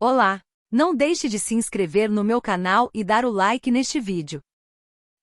Olá! Não deixe de se inscrever no meu canal e dar o like neste vídeo.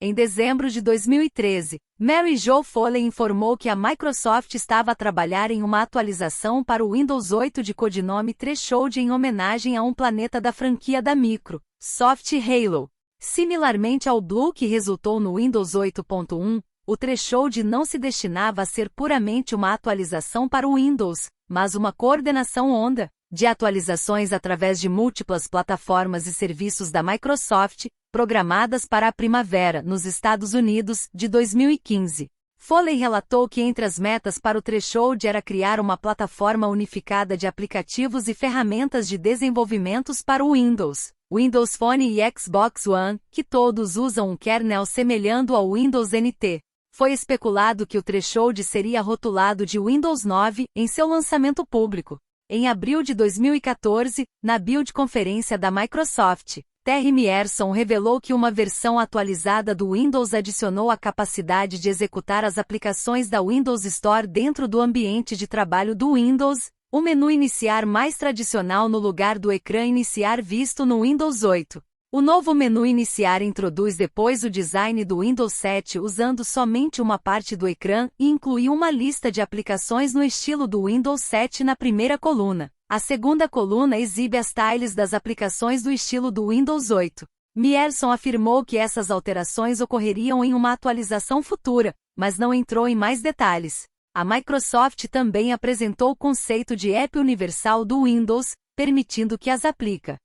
Em dezembro de 2013, Mary Jo Foley informou que a Microsoft estava a trabalhar em uma atualização para o Windows 8 de codinome Threshold em homenagem a um planeta da franquia da Microsoft Halo. Similarmente ao Blue que resultou no Windows 8.1, o Threshold não se destinava a ser puramente uma atualização para o Windows, mas uma coordenação onda de atualizações através de múltiplas plataformas e serviços da Microsoft, programadas para a primavera, nos Estados Unidos, de 2015. Foley relatou que entre as metas para o Threshold era criar uma plataforma unificada de aplicativos e ferramentas de desenvolvimentos para o Windows Phone e Xbox One, que todos usam um kernel semelhando ao Windows NT. Foi especulado que o Threshold seria rotulado de Windows 9 em seu lançamento público. Em abril de 2014, na Build Conferência da Microsoft, Terry Myerson revelou que uma versão atualizada do Windows adicionou a capacidade de executar as aplicações da Windows Store dentro do ambiente de trabalho do Windows, o menu iniciar mais tradicional no lugar do ecrã iniciar visto no Windows 8. O novo menu iniciar introduz depois o design do Windows 7 usando somente uma parte do ecrã e inclui uma lista de aplicações no estilo do Windows 7 na primeira coluna. A segunda coluna exibe as tiles das aplicações do estilo do Windows 8. Myerson afirmou que essas alterações ocorreriam em uma atualização futura, mas não entrou em mais detalhes. A Microsoft também apresentou o conceito de App Universal do Windows, permitindo que as aplicações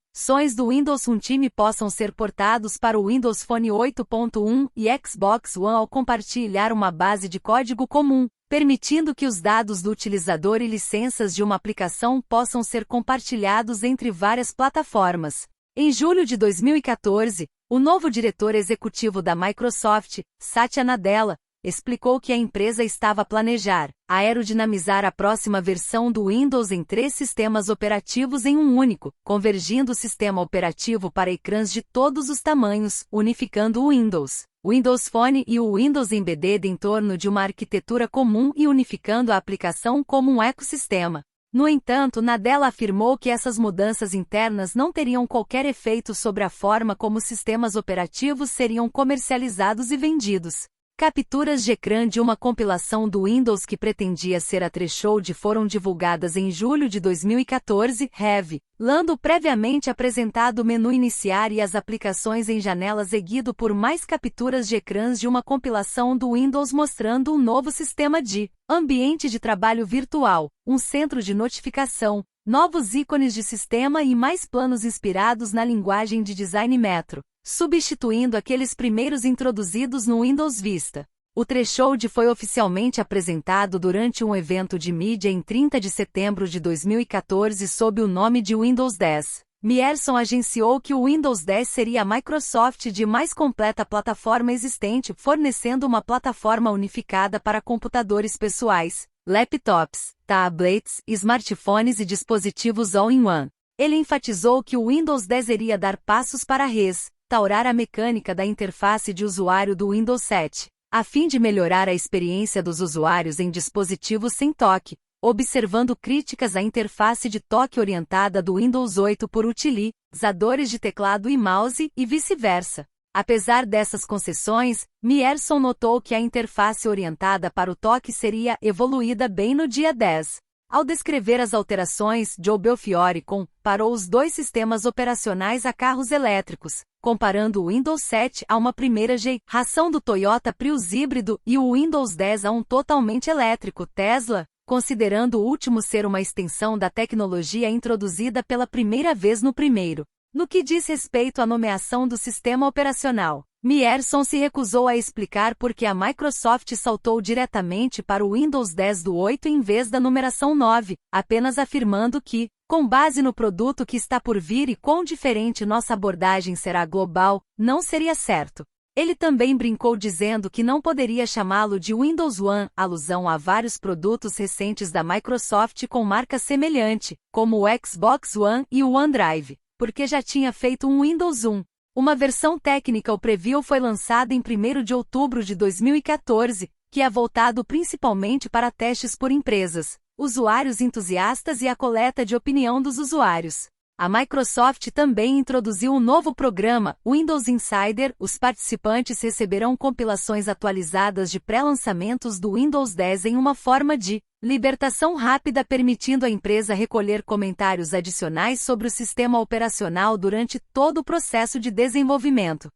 do Windows Team possam ser portados para o Windows Phone 8.1 e Xbox One ao compartilhar uma base de código comum, permitindo que os dados do utilizador e licenças de uma aplicação possam ser compartilhados entre várias plataformas. Em julho de 2014, o novo diretor executivo da Microsoft, Satya Nadella, explicou que a empresa estava a planejar aerodinamizar a próxima versão do Windows em 3 sistemas operativos em um único, convergindo o sistema operativo para ecrãs de todos os tamanhos, unificando o Windows Phone e o Windows Embedded em torno de uma arquitetura comum e unificando a aplicação como um ecossistema. No entanto, Nadella afirmou que essas mudanças internas não teriam qualquer efeito sobre a forma como sistemas operativos seriam comercializados e vendidos. Capturas de ecrã de uma compilação do Windows que pretendia ser a Threshold foram divulgadas em julho de 2014, revelando o previamente apresentado menu iniciar e as aplicações em janela seguido por mais capturas de ecrãs de uma compilação do Windows mostrando um novo sistema de ambiente de trabalho virtual, um centro de notificação, novos ícones de sistema e mais planos inspirados na linguagem de design Metro, substituindo aqueles primeiros introduzidos no Windows Vista. O Threshold foi oficialmente apresentado durante um evento de mídia em 30 de setembro de 2014 sob o nome de Windows 10. Myerson agenciou que o Windows 10 seria a Microsoft de mais completa plataforma existente, fornecendo uma plataforma unificada para computadores pessoais, laptops, tablets, smartphones e dispositivos all-in-one. Ele enfatizou que o Windows 10 iria dar passos para restaurar a mecânica da interface de usuário do Windows 7, a fim de melhorar a experiência dos usuários em dispositivos sem toque, observando críticas à interface de toque orientada do Windows 8 por utilizadores de teclado e mouse e vice-versa. Apesar dessas concessões, Myerson notou que a interface orientada para o toque seria evoluída bem no dia 10. Ao descrever as alterações, Joe Belfiore comparou os dois sistemas operacionais a carros elétricos, comparando o Windows 7 a uma primeira geração do Toyota Prius híbrido e o Windows 10 a um totalmente elétrico Tesla, considerando o último ser uma extensão da tecnologia introduzida pela primeira vez no primeiro. No que diz respeito à nomeação do sistema operacional, Myerson se recusou a explicar por que a Microsoft saltou diretamente para o Windows 10 do 8 em vez da numeração 9, apenas afirmando que, com base no produto que está por vir e quão diferente nossa abordagem será global, não seria certo. Ele também brincou dizendo que não poderia chamá-lo de Windows One, alusão a vários produtos recentes da Microsoft com marca semelhante, como o Xbox One e o OneDrive, porque já tinha feito um Windows 1. Uma versão técnica, o preview, foi lançada em 1º de outubro de 2014, que é voltado principalmente para testes por empresas, usuários entusiastas e a coleta de opinião dos usuários. A Microsoft também introduziu um novo programa, Windows Insider. Os participantes receberão compilações atualizadas de pré-lançamentos do Windows 10 em uma forma de libertação rápida, permitindo à empresa recolher comentários adicionais sobre o sistema operacional durante todo o processo de desenvolvimento.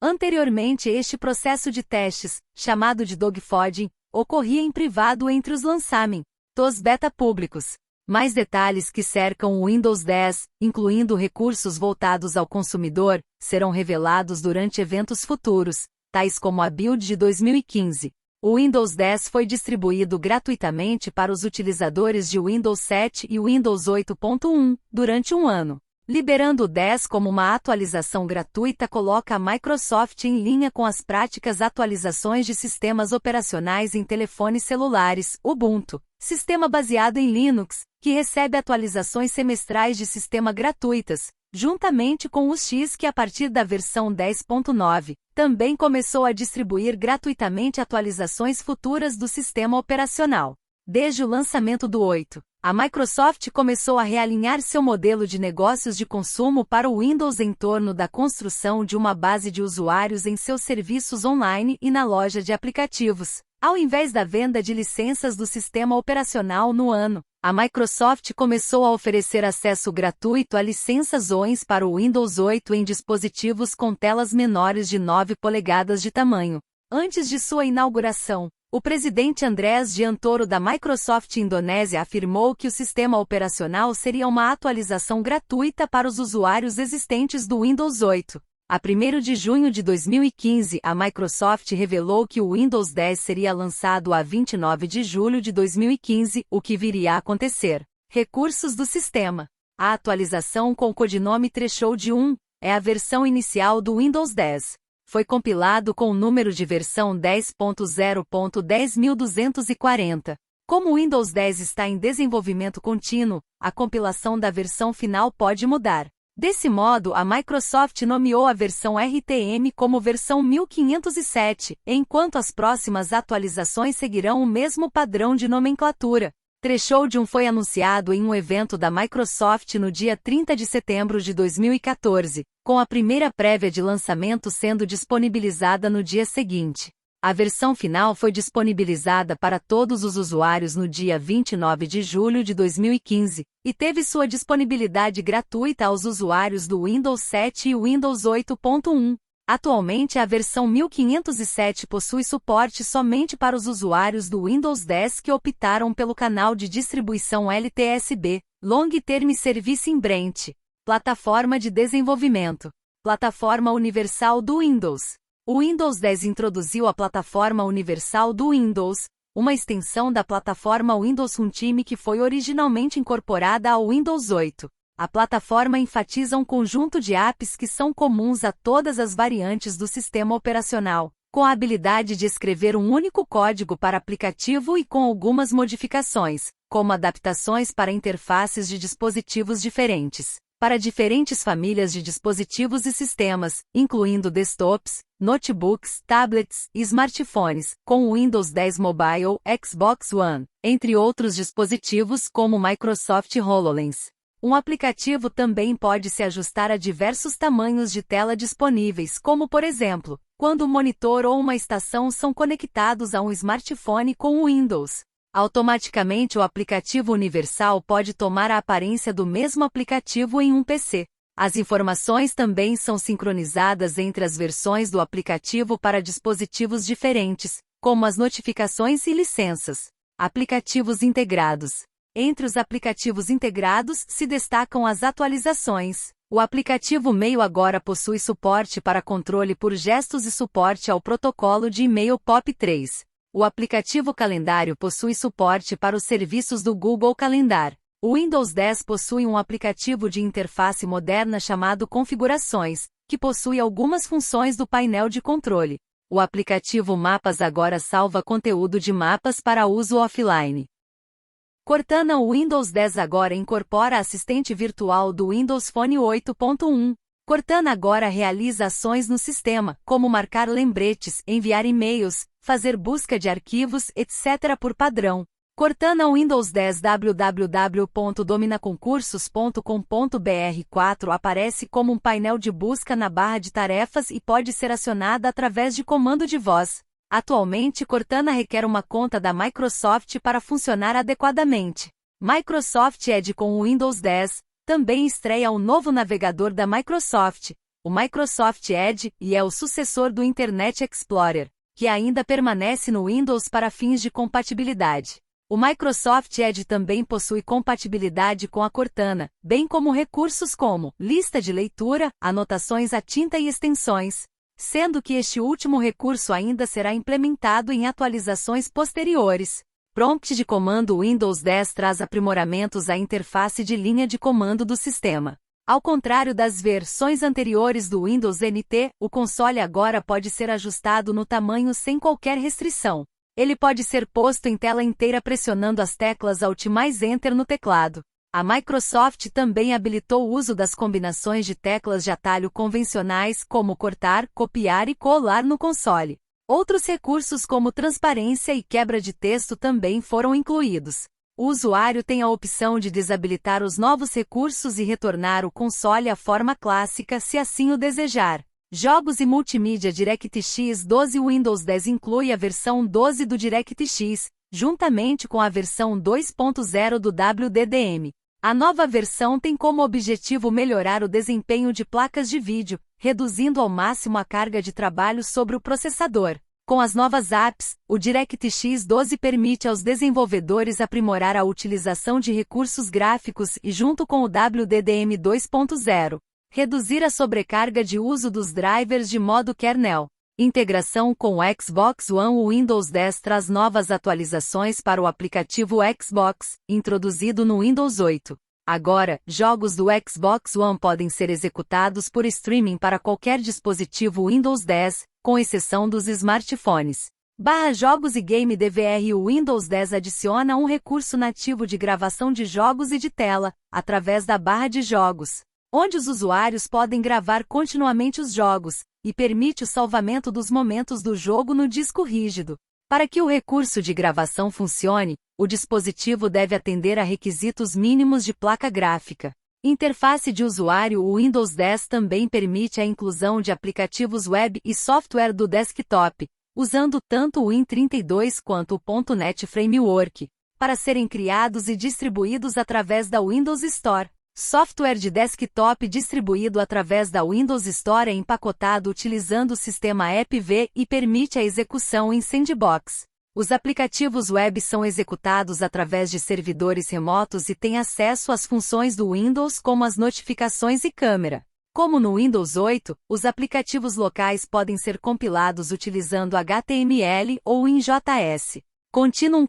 Anteriormente, este processo de testes, chamado de dogfogging, ocorria em privado entre os lançamentos beta públicos. Mais detalhes que cercam o Windows 10, incluindo recursos voltados ao consumidor, serão revelados durante eventos futuros, tais como a Build de 2015. O Windows 10 foi distribuído gratuitamente para os utilizadores de Windows 7 e Windows 8.1 durante um ano. Liberando o 10 como uma atualização gratuita coloca a Microsoft em linha com as práticas atualizações de sistemas operacionais em telefones celulares, Ubuntu, sistema baseado em Linux, que recebe atualizações semestrais de sistema gratuitas, juntamente com o X, que a partir da versão 10.9, também começou a distribuir gratuitamente atualizações futuras do sistema operacional. Desde o lançamento do 8, a Microsoft começou a realinhar seu modelo de negócios de consumo para o Windows em torno da construção de uma base de usuários em seus serviços online e na loja de aplicativos. Ao invés da venda de licenças do sistema operacional no ano, a Microsoft começou a oferecer acesso gratuito a licenças OEMs para o Windows 8 em dispositivos com telas menores de 9 polegadas de tamanho. Antes de sua inauguração, o presidente Andrés Giantoro da Microsoft Indonésia afirmou que o sistema operacional seria uma atualização gratuita para os usuários existentes do Windows 8. A 1º de junho de 2015, a Microsoft revelou que o Windows 10 seria lançado a 29 de julho de 2015, o que viria a acontecer. Recursos do sistema. A atualização com o codinome Threshold 1 é a versão inicial do Windows 10. Foi compilado com o número de versão 10.0.10240. Como o Windows 10 está em desenvolvimento contínuo, a compilação da versão final pode mudar. Desse modo, a Microsoft nomeou a versão RTM como versão 1507, enquanto as próximas atualizações seguirão o mesmo padrão de nomenclatura. Threshold 1 foi anunciado em um evento da Microsoft no dia 30 de setembro de 2014, com a primeira prévia de lançamento sendo disponibilizada no dia seguinte. A versão final foi disponibilizada para todos os usuários no dia 29 de julho de 2015, e teve sua disponibilidade gratuita aos usuários do Windows 7 e Windows 8.1. Atualmente a versão 1507 possui suporte somente para os usuários do Windows 10 que optaram pelo canal de distribuição LTSB, Long Term Service Embrace. Plataforma de desenvolvimento. Plataforma Universal do Windows. O Windows 10 introduziu a Plataforma Universal do Windows, uma extensão da plataforma Windows Runtime que foi originalmente incorporada ao Windows 8. A plataforma enfatiza um conjunto de apps que são comuns a todas as variantes do sistema operacional, com a habilidade de escrever um único código para aplicativo e com algumas modificações, como adaptações para interfaces de dispositivos diferentes, para diferentes famílias de dispositivos e sistemas, incluindo desktops, notebooks, tablets e smartphones, com o Windows 10 Mobile, Xbox One, entre outros dispositivos como o Microsoft HoloLens. Um aplicativo também pode se ajustar a diversos tamanhos de tela disponíveis, como por exemplo, quando o monitor ou uma estação são conectados a um smartphone com o Windows. Automaticamente o aplicativo universal pode tomar a aparência do mesmo aplicativo em um PC. As informações também são sincronizadas entre as versões do aplicativo para dispositivos diferentes, como as notificações e licenças. Aplicativos integrados. Entre os aplicativos integrados se destacam as atualizações. O aplicativo Mail agora possui suporte para controle por gestos e suporte ao protocolo de e-mail POP3. O aplicativo Calendário possui suporte para os serviços do Google Calendar. O Windows 10 possui um aplicativo de interface moderna chamado Configurações, que possui algumas funções do painel de controle. O aplicativo Mapas agora salva conteúdo de mapas para uso offline. Cortana. O Windows 10 agora incorpora assistente virtual do Windows Phone 8.1. Cortana agora realiza ações no sistema, como marcar lembretes, enviar e-mails, fazer busca de arquivos, etc. por padrão. Cortana Windows 10 www.dominaconcursos.com.br 4 aparece como um painel de busca na barra de tarefas e pode ser acionada através de comando de voz. Atualmente, Cortana requer uma conta da Microsoft para funcionar adequadamente. Microsoft Edge com o Windows 10 também estreia um novo navegador da Microsoft, o Microsoft Edge, e é o sucessor do Internet Explorer, que ainda permanece no Windows para fins de compatibilidade. O Microsoft Edge também possui compatibilidade com a Cortana, bem como recursos como lista de leitura, anotações à tinta e extensões, sendo que este último recurso ainda será implementado em atualizações posteriores. Prompt de comando Windows 10 traz aprimoramentos à interface de linha de comando do sistema. Ao contrário das versões anteriores do Windows NT, o console agora pode ser ajustado no tamanho sem qualquer restrição. Ele pode ser posto em tela inteira pressionando as teclas Alt mais Enter no teclado. A Microsoft também habilitou o uso das combinações de teclas de atalho convencionais como cortar, copiar e colar no console. Outros recursos como transparência e quebra de texto também foram incluídos. O usuário tem a opção de desabilitar os novos recursos e retornar o console à forma clássica se assim o desejar. Jogos e multimídia DirectX 12 Windows 10 inclui a versão 12 do DirectX, juntamente com a versão 2.0 do WDDM. A nova versão tem como objetivo melhorar o desempenho de placas de vídeo, reduzindo ao máximo a carga de trabalho sobre o processador. Com as novas apps, o DirectX 12 permite aos desenvolvedores aprimorar a utilização de recursos gráficos e, junto com o WDDM 2.0, reduzir a sobrecarga de uso dos drivers de modo kernel. Integração com o Xbox One. O Windows 10 traz novas atualizações para o aplicativo Xbox, introduzido no Windows 8. Agora, jogos do Xbox One podem ser executados por streaming para qualquer dispositivo Windows 10, com exceção dos smartphones. Jogos e Game DVR. O Windows 10 adiciona um recurso nativo de gravação de jogos e de tela, através da barra de jogos, onde os usuários podem gravar continuamente os jogos, e permite o salvamento dos momentos do jogo no disco rígido. Para que o recurso de gravação funcione, o dispositivo deve atender a requisitos mínimos de placa gráfica. Interface de usuário. O Windows 10 também permite a inclusão de aplicativos web e software do desktop, usando tanto o Win32 quanto o .NET Framework, para serem criados e distribuídos através da Windows Store. Software de desktop distribuído através da Windows Store é empacotado utilizando o sistema AppV e permite a execução em sandbox. Os aplicativos web são executados através de servidores remotos e têm acesso às funções do Windows como as notificações e câmera. Como no Windows 8, os aplicativos locais podem ser compilados utilizando HTML ou em JS. Continuum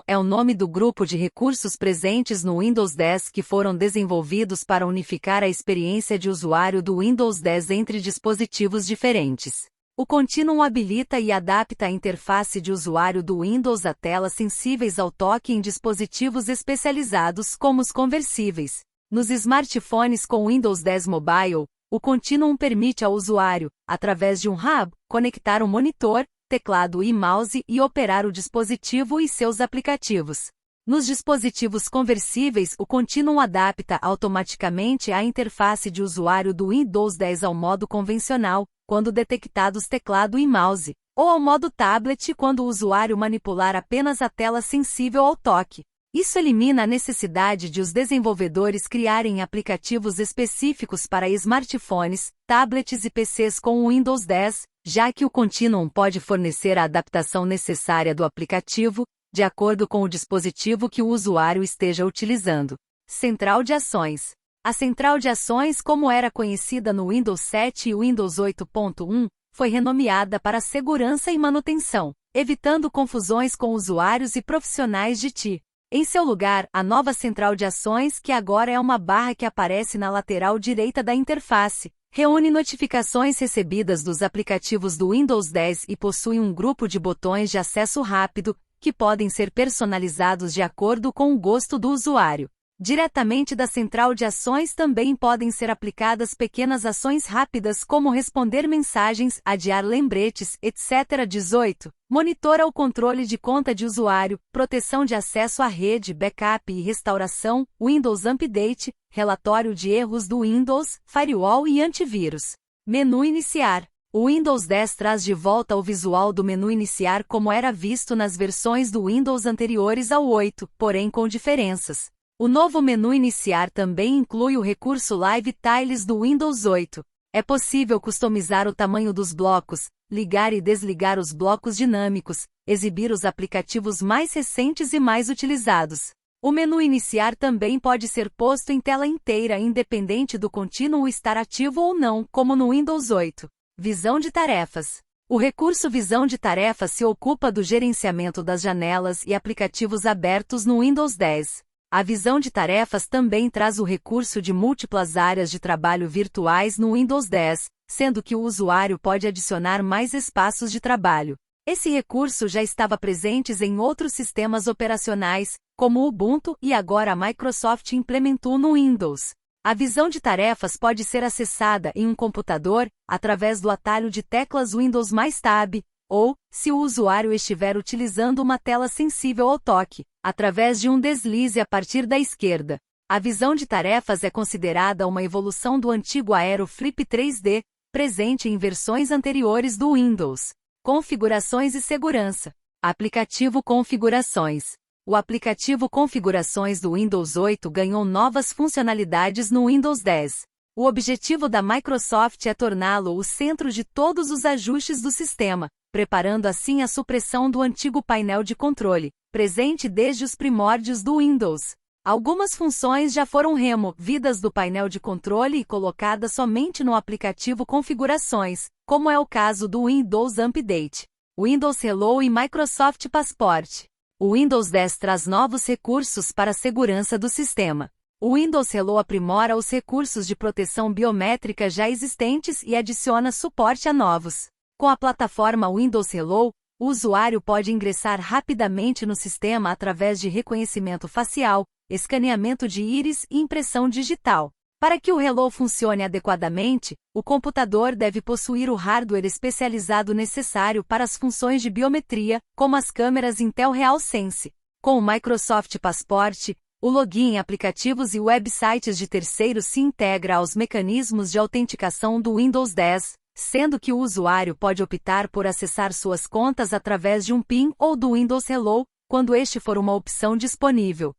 é o nome do grupo de recursos presentes no Windows 10 que foram desenvolvidos para unificar a experiência de usuário do Windows 10 entre dispositivos diferentes. O Continuum habilita e adapta a interface de usuário do Windows a telas sensíveis ao toque em dispositivos especializados como os conversíveis. Nos smartphones com Windows 10 Mobile, o Continuum permite ao usuário, através de um hub, conectar um monitor, teclado e mouse e operar o dispositivo e seus aplicativos. Nos dispositivos conversíveis, o Continuum adapta automaticamente a interface de usuário do Windows 10 ao modo convencional, quando detectados teclado e mouse, ou ao modo tablet quando o usuário manipular apenas a tela sensível ao toque. Isso elimina a necessidade de os desenvolvedores criarem aplicativos específicos para smartphones, tablets e PCs com o Windows 10, já que o Continuum pode fornecer a adaptação necessária do aplicativo, de acordo com o dispositivo que o usuário esteja utilizando. Central de ações. A central de ações, como era conhecida no Windows 7 e Windows 8.1, foi renomeada para segurança e manutenção, evitando confusões com usuários e profissionais de TI. Em seu lugar, a nova central de ações, que agora é uma barra que aparece na lateral direita da interface, reúne notificações recebidas dos aplicativos do Windows 10 e possui um grupo de botões de acesso rápido, que podem ser personalizados de acordo com o gosto do usuário. Diretamente da central de ações também podem ser aplicadas pequenas ações rápidas como responder mensagens, adiar lembretes, etc. 18. Monitora o controle de conta de usuário, proteção de acesso à rede, backup e restauração, Windows Update, relatório de erros do Windows, firewall e antivírus. Menu iniciar. O Windows 10 traz de volta o visual do menu iniciar como era visto nas versões do Windows anteriores ao 8, porém com diferenças. O novo menu iniciar também inclui o recurso Live Tiles do Windows 8. É possível customizar o tamanho dos blocos, ligar e desligar os blocos dinâmicos, exibir os aplicativos mais recentes e mais utilizados. O menu iniciar também pode ser posto em tela inteira independente do contínuo estar ativo ou não, como no Windows 8. Visão de tarefas. O recurso Visão de tarefas se ocupa do gerenciamento das janelas e aplicativos abertos no Windows 10. A visão de tarefas também traz o recurso de múltiplas áreas de trabalho virtuais no Windows 10, sendo que o usuário pode adicionar mais espaços de trabalho. Esse recurso já estava presente em outros sistemas operacionais, como o Ubuntu, e agora a Microsoft implementou no Windows. A visão de tarefas pode ser acessada em um computador, através do atalho de teclas Windows mais Tab, ou, se o usuário estiver utilizando uma tela sensível ao toque, através de um deslize a partir da esquerda. A visão de tarefas é considerada uma evolução do antigo Aero Flip 3D, presente em versões anteriores do Windows. Configurações e segurança. Aplicativo Configurações. O aplicativo Configurações do Windows 8 ganhou novas funcionalidades no Windows 10. O objetivo da Microsoft é torná-lo o centro de todos os ajustes do sistema, preparando assim a supressão do antigo painel de controle, presente desde os primórdios do Windows. Algumas funções já foram removidas do painel de controle e colocadas somente no aplicativo Configurações, como é o caso do Windows Update, Windows Hello e Microsoft Passport. O Windows 10 traz novos recursos para a segurança do sistema. O Windows Hello aprimora os recursos de proteção biométrica já existentes e adiciona suporte a novos. Com a plataforma Windows Hello, o usuário pode ingressar rapidamente no sistema através de reconhecimento facial, escaneamento de íris e impressão digital. Para que o Hello funcione adequadamente, o computador deve possuir o hardware especializado necessário para as funções de biometria, como as câmeras Intel RealSense. Com o Microsoft Passport, o login em aplicativos e websites de terceiros se integra aos mecanismos de autenticação do Windows 10, sendo que o usuário pode optar por acessar suas contas através de um PIN ou do Windows Hello, quando este for uma opção disponível.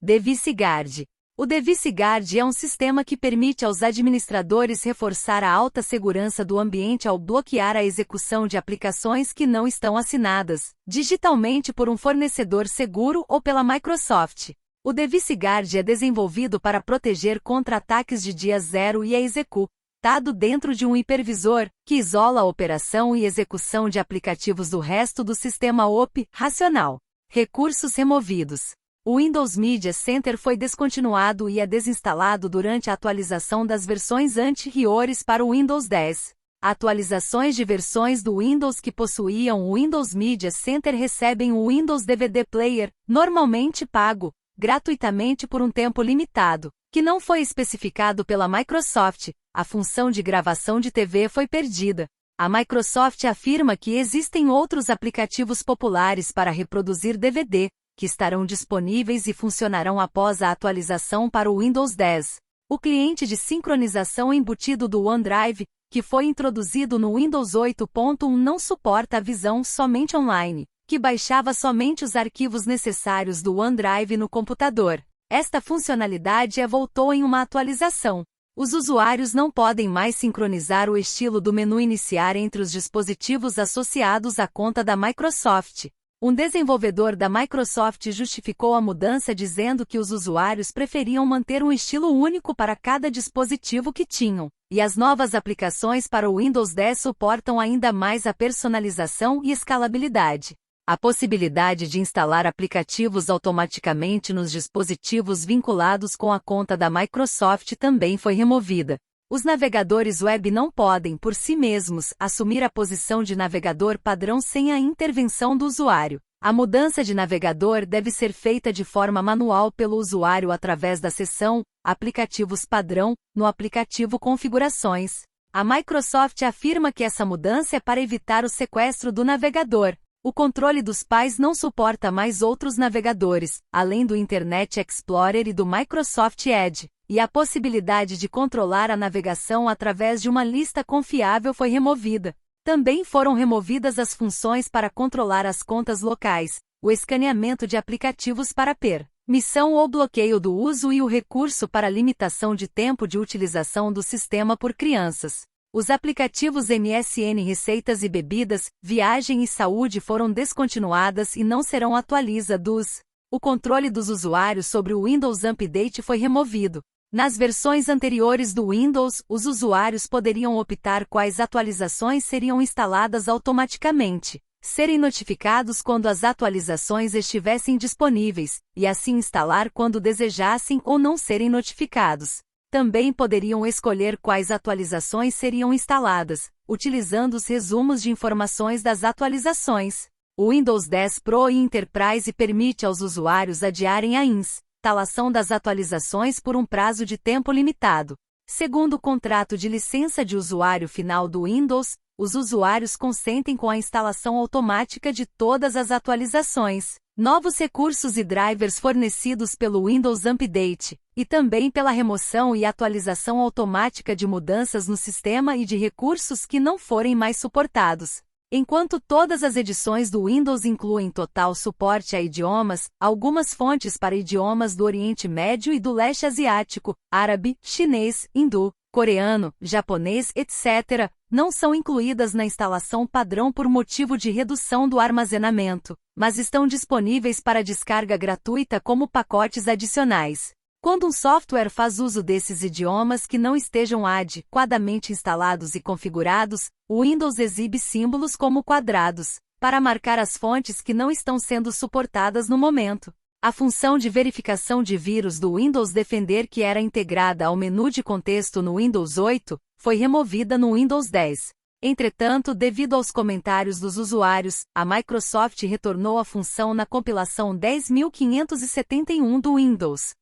Device Guard. O Device Guard é um sistema que permite aos administradores reforçar a alta segurança do ambiente ao bloquear a execução de aplicações que não estão assinadas digitalmente por um fornecedor seguro ou pela Microsoft. O Device Guard é desenvolvido para proteger contra ataques de dia zero e é executado dentro de um hipervisor, que isola a operação e execução de aplicativos do resto do sistema operacional. Recursos removidos. O Windows Media Center foi descontinuado e é desinstalado durante a atualização das versões anteriores para o Windows 10. Atualizações de versões do Windows que possuíam o Windows Media Center recebem o Windows DVD Player, normalmente pago gratuitamente por um tempo limitado, que não foi especificado pela Microsoft. A função de gravação de TV foi perdida. A Microsoft afirma que existem outros aplicativos populares para reproduzir DVD, que estarão disponíveis e funcionarão após a atualização para o Windows 10. O cliente de sincronização embutido do OneDrive, que foi introduzido no Windows 8.1, não suporta a visão somente online, que baixava somente os arquivos necessários do OneDrive no computador. Esta funcionalidade voltou em uma atualização. Os usuários não podem mais sincronizar o estilo do menu iniciar entre os dispositivos associados à conta da Microsoft. Um desenvolvedor da Microsoft justificou a mudança dizendo que os usuários preferiam manter um estilo único para cada dispositivo que tinham, e as novas aplicações para o Windows 10 suportam ainda mais a personalização e escalabilidade. A possibilidade de instalar aplicativos automaticamente nos dispositivos vinculados com a conta da Microsoft também foi removida. Os navegadores web não podem, por si mesmos, assumir a posição de navegador padrão sem a intervenção do usuário. A mudança de navegador deve ser feita de forma manual pelo usuário através da seção Aplicativos Padrão, no aplicativo Configurações. A Microsoft afirma que essa mudança é para evitar o sequestro do navegador. O controle dos pais não suporta mais outros navegadores, além do Internet Explorer e do Microsoft Edge, e a possibilidade de controlar a navegação através de uma lista confiável foi removida. Também foram removidas as funções para controlar as contas locais, o escaneamento de aplicativos para permissão ou bloqueio do uso e o recurso para limitação de tempo de utilização do sistema por crianças. Os aplicativos MSN Receitas e Bebidas, Viagem e Saúde foram descontinuadas e não serão atualizados. O controle dos usuários sobre o Windows Update foi removido. Nas versões anteriores do Windows, os usuários poderiam optar quais atualizações seriam instaladas automaticamente, serem notificados quando as atualizações estivessem disponíveis, e assim instalar quando desejassem ou não serem notificados. Também poderiam escolher quais atualizações seriam instaladas, utilizando os resumos de informações das atualizações. O Windows 10 Pro e Enterprise permite aos usuários adiarem a instalação das atualizações por um prazo de tempo limitado. Segundo o contrato de licença de usuário final do Windows, os usuários consentem com a instalação automática de todas as atualizações, novos recursos e drivers fornecidos pelo Windows Update, e também pela remoção e atualização automática de mudanças no sistema e de recursos que não forem mais suportados. Enquanto todas as edições do Windows incluem total suporte a idiomas, algumas fontes para idiomas do Oriente Médio e do Leste Asiático, árabe, chinês, hindu, coreano, japonês, etc., não são incluídas na instalação padrão por motivo de redução do armazenamento, mas estão disponíveis para descarga gratuita como pacotes adicionais. Quando um software faz uso desses idiomas que não estejam adequadamente instalados e configurados, o Windows exibe símbolos como quadrados, para marcar as fontes que não estão sendo suportadas no momento. A função de verificação de vírus do Windows Defender, que era integrada ao menu de contexto no Windows 8, foi removida no Windows 10. Entretanto, devido aos comentários dos usuários, a Microsoft retornou a função na compilação 10.571 do Windows.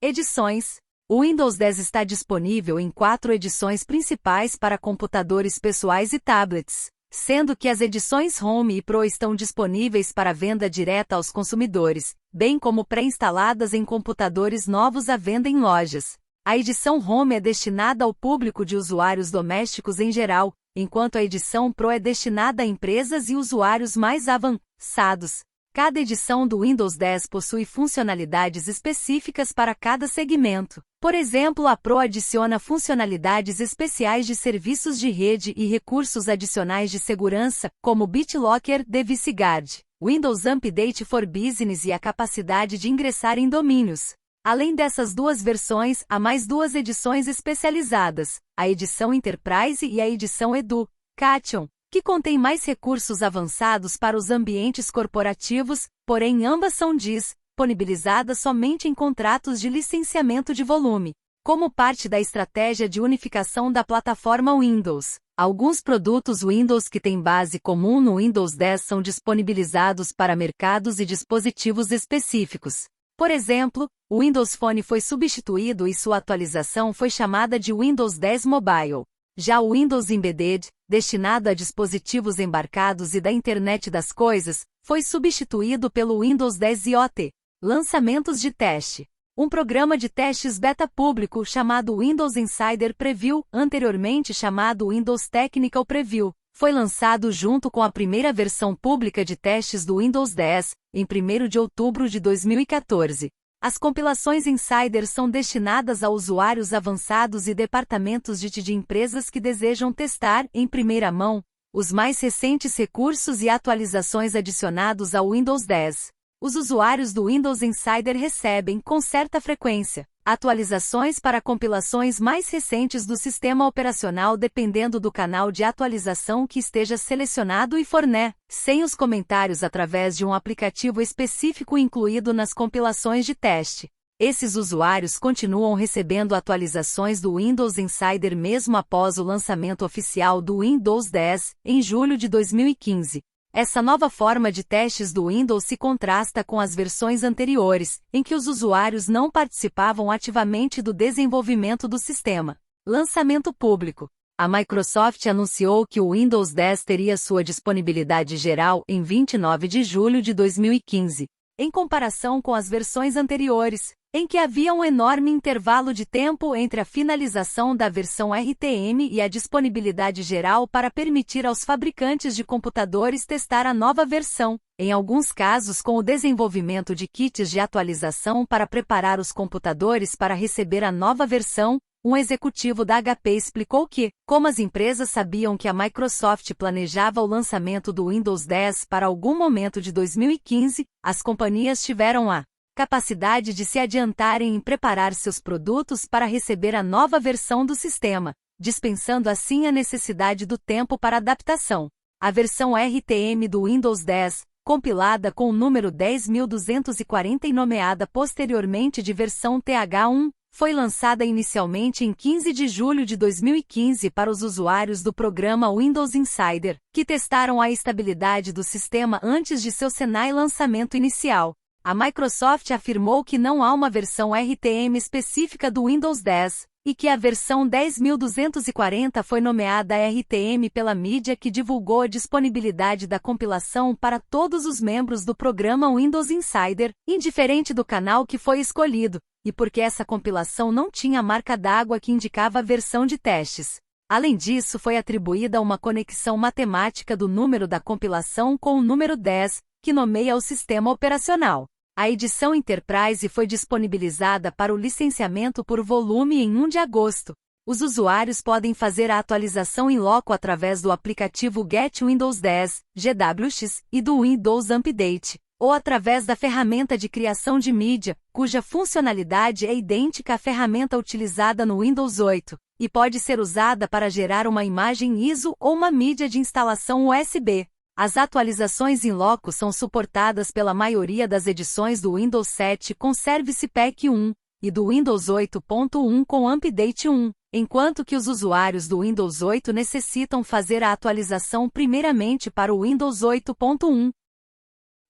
Edições. O Windows 10 está disponível em 4 edições principais para computadores pessoais e tablets, sendo que as edições Home e Pro estão disponíveis para venda direta aos consumidores, bem como pré-instaladas em computadores novos à venda em lojas. A edição Home é destinada ao público de usuários domésticos em geral, enquanto a edição Pro é destinada a empresas e usuários mais avançados. Cada edição do Windows 10 possui funcionalidades específicas para cada segmento. Por exemplo, a Pro adiciona funcionalidades especiais de serviços de rede e recursos adicionais de segurança, como BitLocker Device Guard, Windows Update for Business e a capacidade de ingressar em domínios. Além dessas duas versões, há mais 2 edições especializadas, a edição Enterprise e a edição Education, que contém mais recursos avançados para os ambientes corporativos, porém ambas são disponibilizadas somente em contratos de licenciamento de volume. Como parte da estratégia de unificação da plataforma Windows, alguns produtos Windows que têm base comum no Windows 10 são disponibilizados para mercados e dispositivos específicos. Por exemplo, o Windows Phone foi substituído e sua atualização foi chamada de Windows 10 Mobile. Já o Windows Embedded, destinado a dispositivos embarcados e da Internet das Coisas, foi substituído pelo Windows 10 IoT. Lançamentos de teste. Um programa de testes beta público chamado Windows Insider Preview, anteriormente chamado Windows Technical Preview, foi lançado junto com a primeira versão pública de testes do Windows 10, em 1º de outubro de 2014. As compilações Insider são destinadas a usuários avançados e departamentos de empresas que desejam testar, em primeira mão, os mais recentes recursos e atualizações adicionados ao Windows 10. Os usuários do Windows Insider recebem, com certa frequência, atualizações para compilações mais recentes do sistema operacional dependendo do canal de atualização que esteja selecionado e fornecem os comentários através de um aplicativo específico incluído nas compilações de teste. Esses usuários continuam recebendo atualizações do Windows Insider mesmo após o lançamento oficial do Windows 10, em julho de 2015. Essa nova forma de testes do Windows se contrasta com as versões anteriores, em que os usuários não participavam ativamente do desenvolvimento do sistema. Lançamento público. A Microsoft anunciou que o Windows 10 teria sua disponibilidade geral em 29 de julho de 2015, em comparação com as versões anteriores, em que havia um enorme intervalo de tempo entre a finalização da versão RTM e a disponibilidade geral para permitir aos fabricantes de computadores testar a nova versão, em alguns casos com o desenvolvimento de kits de atualização para preparar os computadores para receber a nova versão. Um executivo da HP explicou que, como as empresas sabiam que a Microsoft planejava o lançamento do Windows 10 para algum momento de 2015, as companhias tiveram a capacidade de se adiantarem em preparar seus produtos para receber a nova versão do sistema, dispensando assim a necessidade do tempo para adaptação. A versão RTM do Windows 10, compilada com o número 10.240 e nomeada posteriormente de versão TH1, foi lançada inicialmente em 15 de julho de 2015 para os usuários do programa Windows Insider, que testaram a estabilidade do sistema antes de seu lançamento inicial. A Microsoft afirmou que não há uma versão RTM específica do Windows 10, e que a versão 10.240 foi nomeada RTM pela mídia que divulgou a disponibilidade da compilação para todos os membros do programa Windows Insider, indiferente do canal que foi escolhido, e porque essa compilação não tinha marca d'água que indicava a versão de testes. Além disso, foi atribuída uma conexão matemática do número da compilação com o número 10, que nomeia o sistema operacional. A edição Enterprise foi disponibilizada para o licenciamento por volume em 1 de agosto. Os usuários podem fazer a atualização in loco através do aplicativo Get Windows 10, GWX, e do Windows Update, ou através da ferramenta de criação de mídia, cuja funcionalidade é idêntica à ferramenta utilizada no Windows 8, e pode ser usada para gerar uma imagem ISO ou uma mídia de instalação USB. As atualizações in loco são suportadas pela maioria das edições do Windows 7 com Service Pack 1, e do Windows 8.1 com Update 1, enquanto que os usuários do Windows 8 necessitam fazer a atualização primeiramente para o Windows 8.1.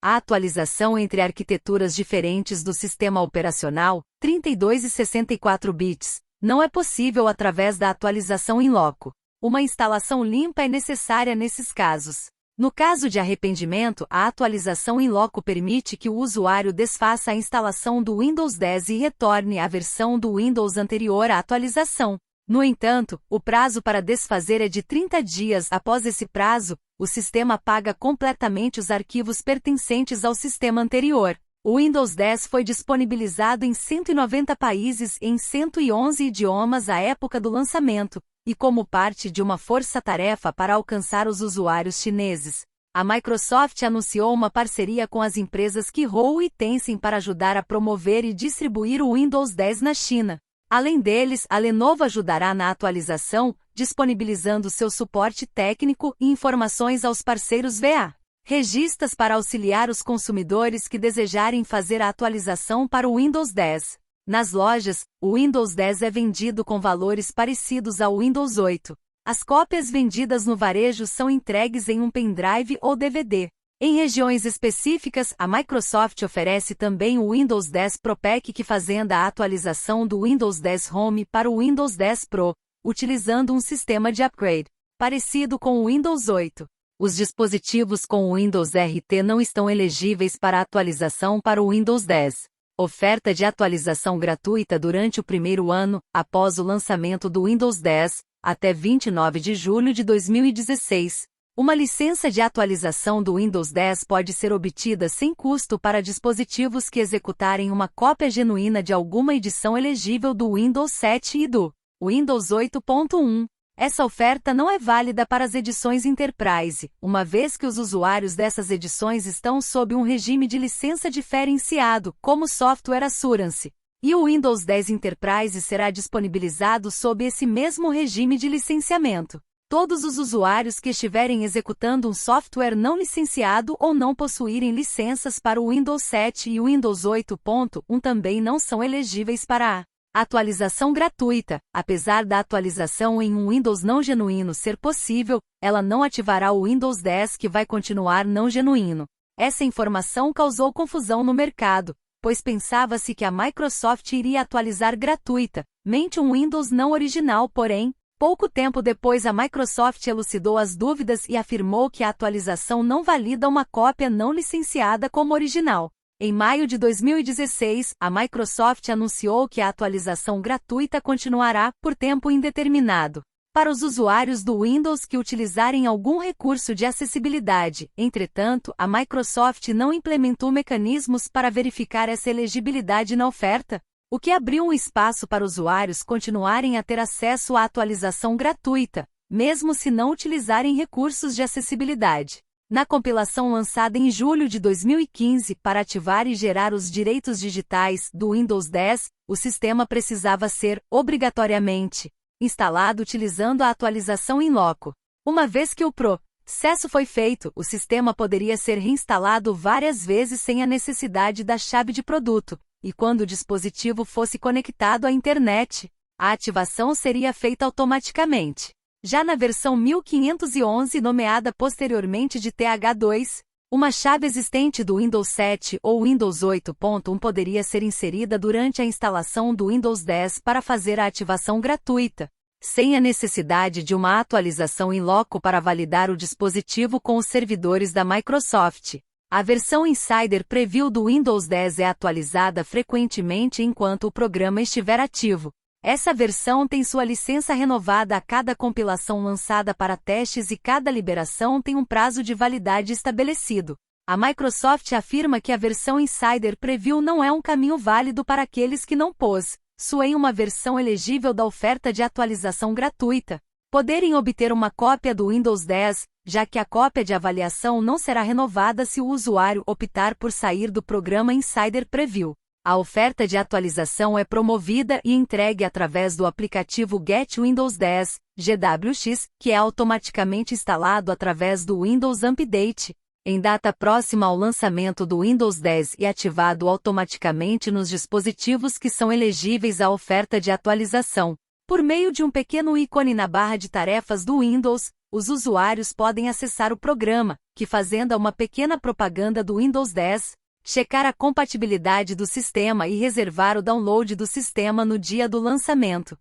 A atualização entre arquiteturas diferentes do sistema operacional, 32 e 64 bits, não é possível através da atualização in loco. Uma instalação limpa é necessária nesses casos. No caso de arrependimento, a atualização in loco permite que o usuário desfaça a instalação do Windows 10 e retorne à versão do Windows anterior à atualização. No entanto, o prazo para desfazer é de 30 dias. Após esse prazo, o sistema apaga completamente os arquivos pertencentes ao sistema anterior. O Windows 10 foi disponibilizado em 190 países e em 111 idiomas à época do lançamento, e como parte de uma força-tarefa para alcançar os usuários chineses, a Microsoft anunciou uma parceria com as empresas Qihoo e Tencent para ajudar a promover e distribuir o Windows 10 na China. Além deles, a Lenovo ajudará na atualização, disponibilizando seu suporte técnico e informações aos parceiros VA. Registas para auxiliar os consumidores que desejarem fazer a atualização para o Windows 10. Nas lojas, o Windows 10 é vendido com valores parecidos ao Windows 8. As cópias vendidas no varejo são entregues em um pendrive ou DVD. Em regiões específicas, a Microsoft oferece também o Windows 10 Pro Pack que fazendo a atualização do Windows 10 Home para o Windows 10 Pro, utilizando um sistema de upgrade parecido com o Windows 8. Os dispositivos com o Windows RT não estão elegíveis para atualização para o Windows 10. Oferta de atualização gratuita durante o primeiro ano, após o lançamento do Windows 10, até 29 de julho de 2016. Uma licença de atualização do Windows 10 pode ser obtida sem custo para dispositivos que executarem uma cópia genuína de alguma edição elegível do Windows 7 e do Windows 8.1. Essa oferta não é válida para as edições Enterprise, uma vez que os usuários dessas edições estão sob um regime de licença diferenciado, como Software Assurance, e o Windows 10 Enterprise será disponibilizado sob esse mesmo regime de licenciamento. Todos os usuários que estiverem executando um software não licenciado ou não possuírem licenças para o Windows 7 e o Windows 8.1 também não são elegíveis para a Atualização gratuita. Apesar da atualização em um Windows não genuíno ser possível, ela não ativará o Windows 10 que vai continuar não genuíno. Essa informação causou confusão no mercado, pois pensava-se que a Microsoft iria atualizar gratuitamente um Windows não original, porém, pouco tempo depois a Microsoft elucidou as dúvidas e afirmou que a atualização não valida uma cópia não licenciada como original. Em maio de 2016, a Microsoft anunciou que a atualização gratuita continuará por tempo indeterminado para os usuários do Windows que utilizarem algum recurso de acessibilidade. Entretanto, a Microsoft não implementou mecanismos para verificar essa elegibilidade na oferta, o que abriu um espaço para usuários continuarem a ter acesso à atualização gratuita, mesmo se não utilizarem recursos de acessibilidade. Na compilação lançada em julho de 2015 para ativar e gerar os direitos digitais do Windows 10, o sistema precisava ser, obrigatoriamente, instalado utilizando a atualização in loco. Uma vez que o processo foi feito, o sistema poderia ser reinstalado várias vezes sem a necessidade da chave de produto, e quando o dispositivo fosse conectado à internet, a ativação seria feita automaticamente. Já na versão 1511, nomeada posteriormente de TH2, uma chave existente do Windows 7 ou Windows 8.1 poderia ser inserida durante a instalação do Windows 10 para fazer a ativação gratuita, sem a necessidade de uma atualização in loco para validar o dispositivo com os servidores da Microsoft. A versão Insider Preview do Windows 10 é atualizada frequentemente enquanto o programa estiver ativo. Essa versão tem sua licença renovada a cada compilação lançada para testes e cada liberação tem um prazo de validade estabelecido. A Microsoft afirma que a versão Insider Preview não é um caminho válido para aqueles que não possuem uma versão elegível da oferta de atualização gratuita poderem obter uma cópia do Windows 10, já que a cópia de avaliação não será renovada se o usuário optar por sair do programa Insider Preview. A oferta de atualização é promovida e entregue através do aplicativo Get Windows 10, GWX, que é automaticamente instalado através do Windows Update, em data próxima ao lançamento do Windows 10 e ativado automaticamente nos dispositivos que são elegíveis à oferta de atualização. Por meio de um pequeno ícone na barra de tarefas do Windows, os usuários podem acessar o programa, que fazendo uma pequena propaganda do Windows 10, checar a compatibilidade do sistema e reservar o download do sistema no dia do lançamento.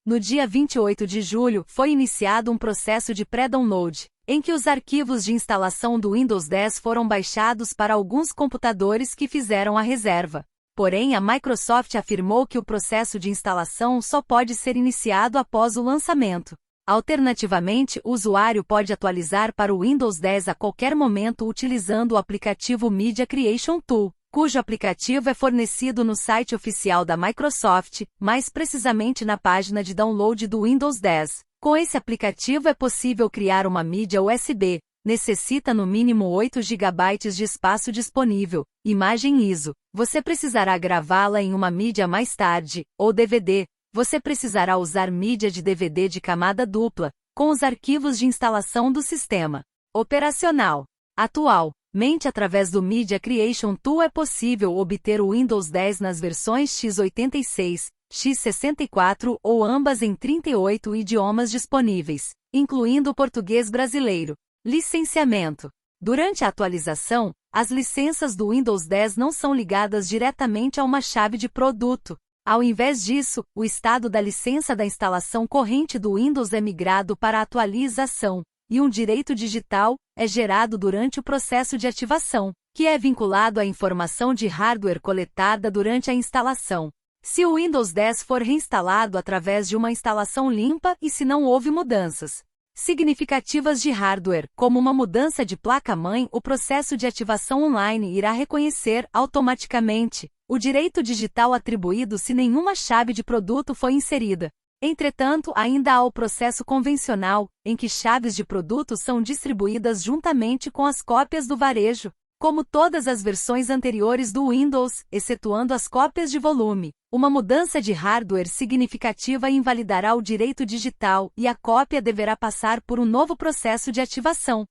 No dia 28 de julho, foi iniciado um processo de pré-download, em que os arquivos de instalação do Windows 10 foram baixados para alguns computadores que fizeram a reserva. Porém, a Microsoft afirmou que o processo de instalação só pode ser iniciado após o lançamento. Alternativamente, o usuário pode atualizar para o Windows 10 a qualquer momento utilizando o aplicativo Media Creation Tool, cujo aplicativo é fornecido no site oficial da Microsoft, mais precisamente na página de download do Windows 10. Com esse aplicativo é possível criar uma mídia USB, necessita no mínimo 8 GB de espaço disponível, imagem ISO. Você precisará gravá-la em uma mídia mais tarde, ou DVD. Você precisará usar mídia de DVD de camada dupla, com os arquivos de instalação do sistema operacional. Atualmente, através do Media Creation Tool é possível obter o Windows 10 nas versões x86, x64 ou ambas em 38 idiomas disponíveis, incluindo o português brasileiro. Licenciamento. Durante a atualização, as licenças do Windows 10 não são ligadas diretamente a uma chave de produto. Ao invés disso, o estado da licença da instalação corrente do Windows é migrado para a atualização, e um direito digital é gerado durante o processo de ativação, que é vinculado à informação de hardware coletada durante a instalação. Se o Windows 10 for reinstalado através de uma instalação limpa e se não houve mudanças significativas de hardware, como uma mudança de placa-mãe, o processo de ativação online irá reconhecer automaticamente o direito digital atribuído se nenhuma chave de produto foi inserida. Entretanto, ainda há o processo convencional, em que chaves de produto são distribuídas juntamente com as cópias do varejo, como todas as versões anteriores do Windows, excetuando as cópias de volume. Uma mudança de hardware significativa invalidará o direito digital e a cópia deverá passar por um novo processo de ativação.